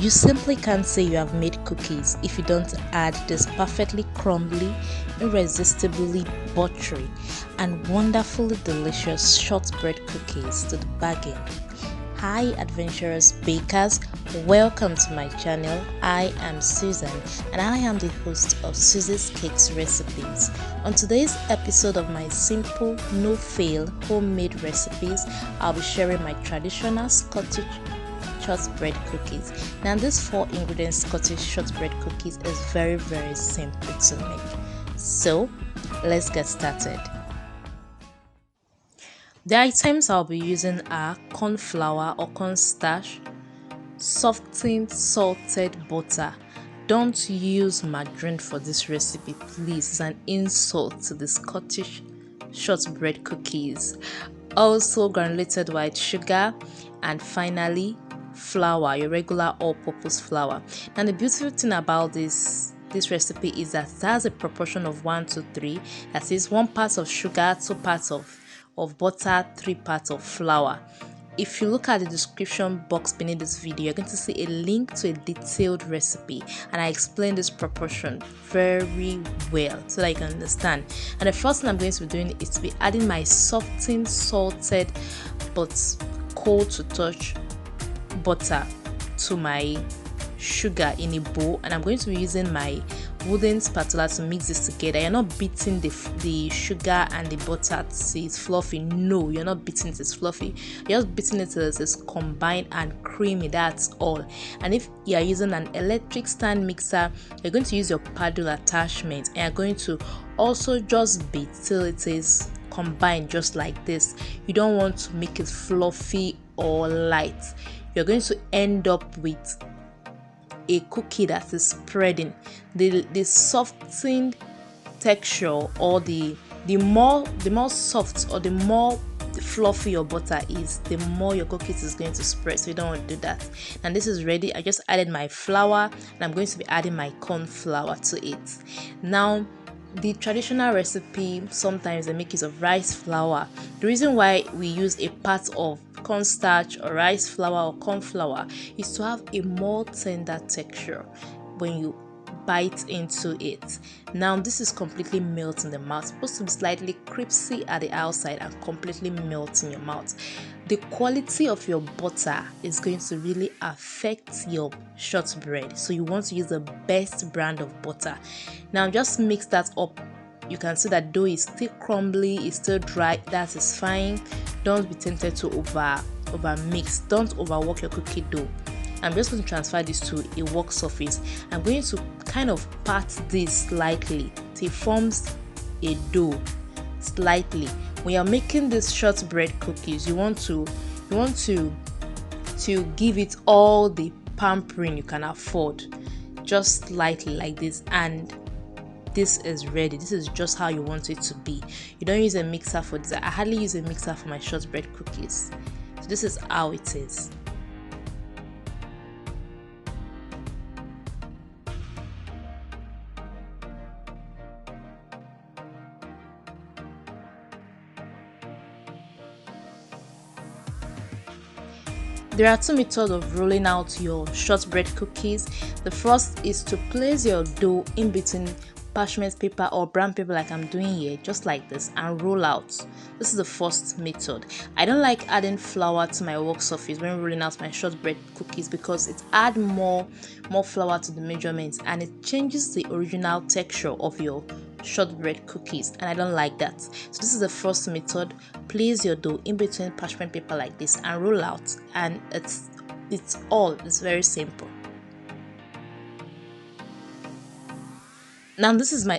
You simply can't say you have made cookies if you don't add this perfectly crumbly, irresistibly buttery, and wonderfully delicious shortbread cookies to the bargain. Hi adventurous bakers, welcome to my channel. I am Susan and I am the host of Susie's Cakes Recipes. On today's episode of my simple, no-fail homemade recipes, I'll be sharing my traditional Scottish shortbread cookies. Now this 4-ingredient Scottish shortbread cookies is very simple to make. So let's get started. The items I'll be using are corn flour or cornstarch, softened salted butter. Don't use margarine for this recipe, please. It's an insult to the Scottish shortbread cookies. Also granulated white sugar, and finally flour, your regular all-purpose flour. And the beautiful thing about this recipe is that it has a proportion of 1:3. That is 1 part of sugar, 2 parts of butter, 3 parts of flour. If you look at the description box beneath this video, you're going to see a link to a detailed recipe, and I explain this proportion very well so that you can understand. And the first thing I'm going to be doing is to be adding my softened salted but cold to touch butter to my sugar in a bowl, and I'm going to be using my wooden spatula to mix this together. You're not beating the sugar and the butter till it's fluffy. No, you're not beating it, it's fluffy. You're just beating it till it's combined and creamy. That's all. And if you're using an electric stand mixer, you're going to use your paddle attachment, and you're going to also just beat till it is combined just like this. You don't want to make it fluffy or light. You're going to end up with a cookie that is spreading. The softened texture, or the more soft or the more fluffy your butter is, the more your cookies is going to spread. So you don't want to do that. And this is ready. I just added my flour, and I'm going to be adding my corn flour to it. Now the traditional recipe, sometimes they make use of rice flour. The reason why we use a part of cornstarch or rice flour or corn flour is to have a more tender texture when you bite into it. Now this is completely melt in the mouth. It's supposed to be slightly crispy at the outside and completely melt in your mouth. The quality of your butter is going to really affect your shortbread, so you want to use the best brand of butter. Now just mix that up. You can see that dough is still crumbly, it's still dry. That is fine. Don't be tempted to over mix. Don't overwork your cookie dough. I'm just going to transfer this to a work surface. I'm going to kind of pat this slightly till it forms a dough slightly. When you're making these shortbread cookies, you want to give it all the pampering you can afford, just slightly like this, and this is ready. This is just how you want it to be. You don't use a mixer for this. I hardly use a mixer for my shortbread cookies. So this is how it is. There are 2 methods of rolling out your shortbread cookies. The first is to place your dough in between parchment paper or brown paper like I'm doing here, just like this, and roll out. This is the first method. I don't like adding flour to my work surface when rolling out my shortbread cookies because it adds more flour to the measurements, and it changes the original texture of your shortbread cookies, and I don't like that. So this is the first method. Place your dough in between parchment paper like this and roll out, and it's very simple. Now this is my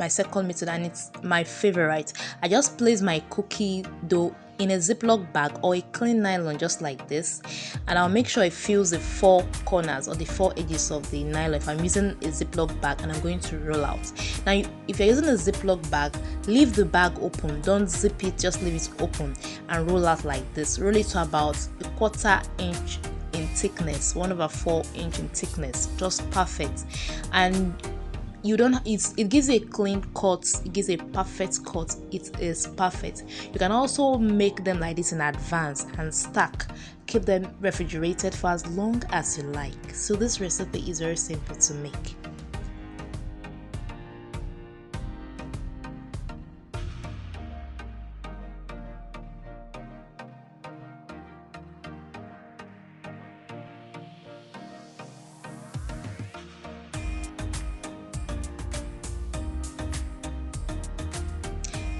second method, and it's my favorite. I just place my cookie dough in a Ziploc bag or a clean nylon just like this, and I'll make sure it fills the 4 corners or the 4 edges of the nylon if I'm using a Ziploc bag, and I'm going to roll out. Now if you're using a Ziploc bag, leave the bag open. Don't zip it, just leave it open and roll out like this. Roll it to about 1/4 inch in thickness, 1/4 inch in thickness, just perfect. And you don't it gives you a clean cut, it gives a perfect cut. It is perfect. You can also make them like this in advance and stack, keep them refrigerated for as long as you like. So this recipe is very simple to make.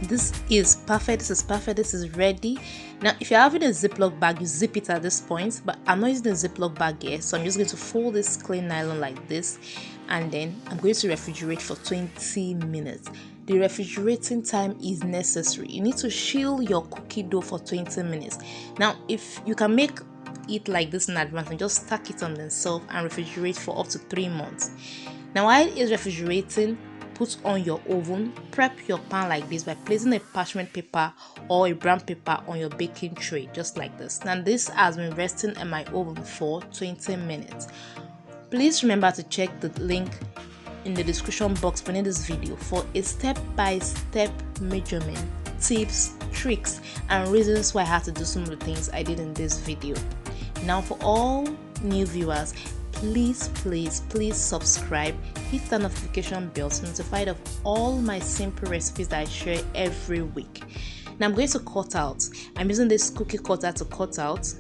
This is perfect, this is perfect, this is ready. Now if you're having a ziploc bag, you zip it at this point, but I'm not using a ziploc bag here, so I'm just going to fold this clean nylon like this, and then I'm going to refrigerate for 20 minutes. The refrigerating time is necessary. You need to chill your cookie dough for 20 minutes. Now if you can make it like this in advance and just stack it on themselves and refrigerate for up to 3 months. Now while it's refrigerating, put on your oven. Prep your pan like this by placing a parchment paper or a brown paper on your baking tray, just like this. Now this has been resting in my oven for 20 minutes. Please remember to check the link in the description box beneath this video for a step-by-step measurement, tips, tricks, and reasons why I had to do some of the things I did in this video. Now for all new viewers, please subscribe, hit the notification bell to be notified of all my simple recipes that I share every week. Now I'm going to cut out. I'm using this cookie cutter to cut out.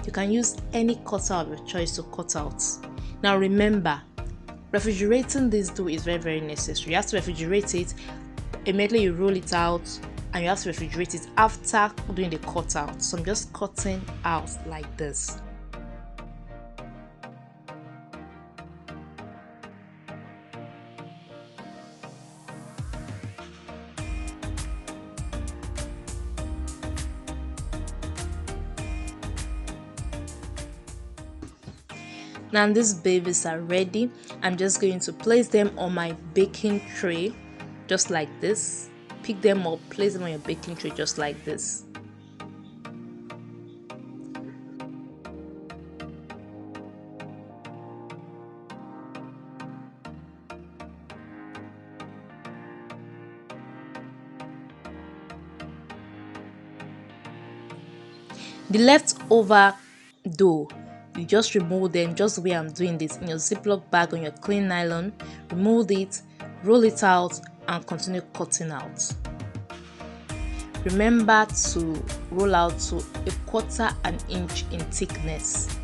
You can use any cutter of your choice to cut out. Now remember, refrigerating this dough is very necessary. You have to refrigerate it immediately, you roll it out, and you have to refrigerate it after doing the cut out. So I'm just cutting out like this. Now these babies are ready. I'm just going to place them on my baking tray just like this. Pick them up, place them on your baking tray just like this. The leftover dough, you just remove them just the way I'm doing this in your ziploc bag on your clean nylon. Remove it, roll it out, and continue cutting out. Remember to roll out to 1/4 inch in thickness.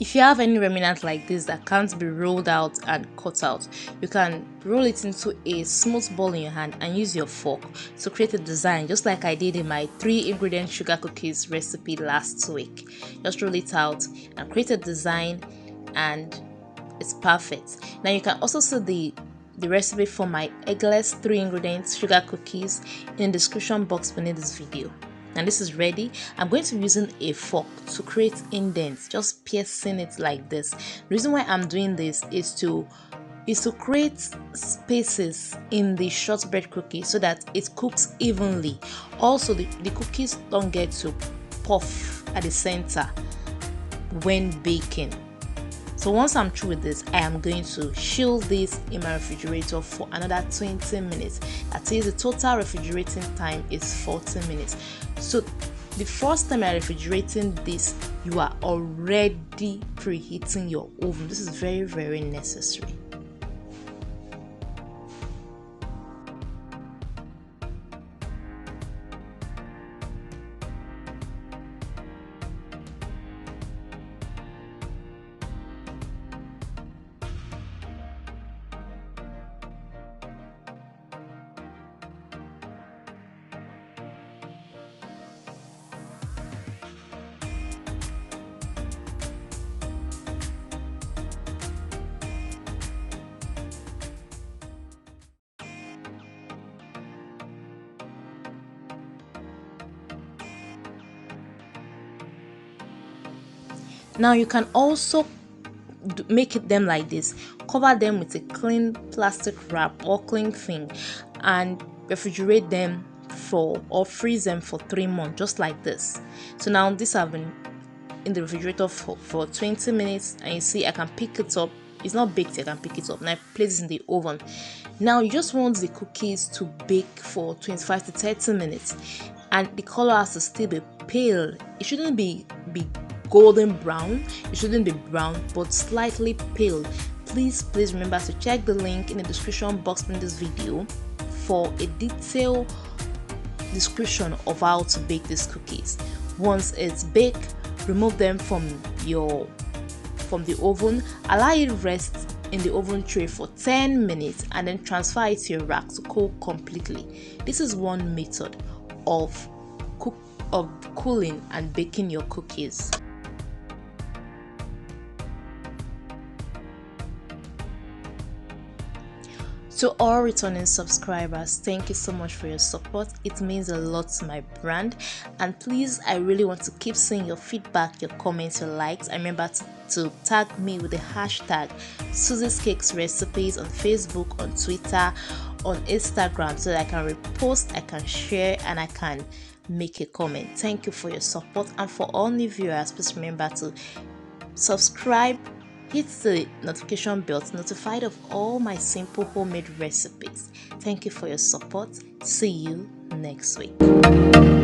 If you have any remnant like this that can't be rolled out and cut out, you can roll it into a smooth ball in your hand and use your fork to create a design, just like I did in my 3-ingredient sugar cookies recipe last week. Just roll it out and create a design, and it's perfect. Now you can also see the recipe for my eggless 3-ingredient sugar cookies in the description box beneath this video. And this is ready. I'm going to be using a fork to create indents, just piercing it like this. The reason why I'm doing this is to create spaces in the shortbread cookie so that it cooks evenly. Also, the cookies don't get to puff at the center when baking. So once I'm through with this, I am going to chill this in my refrigerator for another 20 minutes. That is, the total refrigerating time is 40 minutes. So the first time you're refrigerating this, you are already preheating your oven. This is very necessary. Now you can also make them like this. Cover them with a clean plastic wrap or clean thing and refrigerate them for or freeze them for 3 months, just like this. So now these have been in the refrigerator for 20 minutes, and you see I can pick it up. It's not baked, I can pick it up. Now I place it in the oven. Now you just want the cookies to bake for 25 to 30 minutes, and the color has to still be pale. It shouldn't be golden brown, it shouldn't be brown, but slightly pale. Please remember to check the link in the description box in this video for a detailed description of how to bake these cookies. Once it's baked, remove them from the oven, allow it rest in the oven tray for 10 minutes, and then transfer it to your rack to cool completely. This is one method of cooling and baking your cookies. To all returning subscribers, thank you so much for your support. It means a lot to my brand, and please, I really want to keep seeing your feedback, your comments, your likes. And remember to tag me with the hashtag Susie's Cakes Recipes on Facebook, on Twitter, on Instagram, so that I can repost, I can share, and I can make a comment. Thank you for your support, and for all new viewers, please remember to subscribe, hit the notification bell to be notified of all my simple homemade recipes. Thank you for your support. See you next week.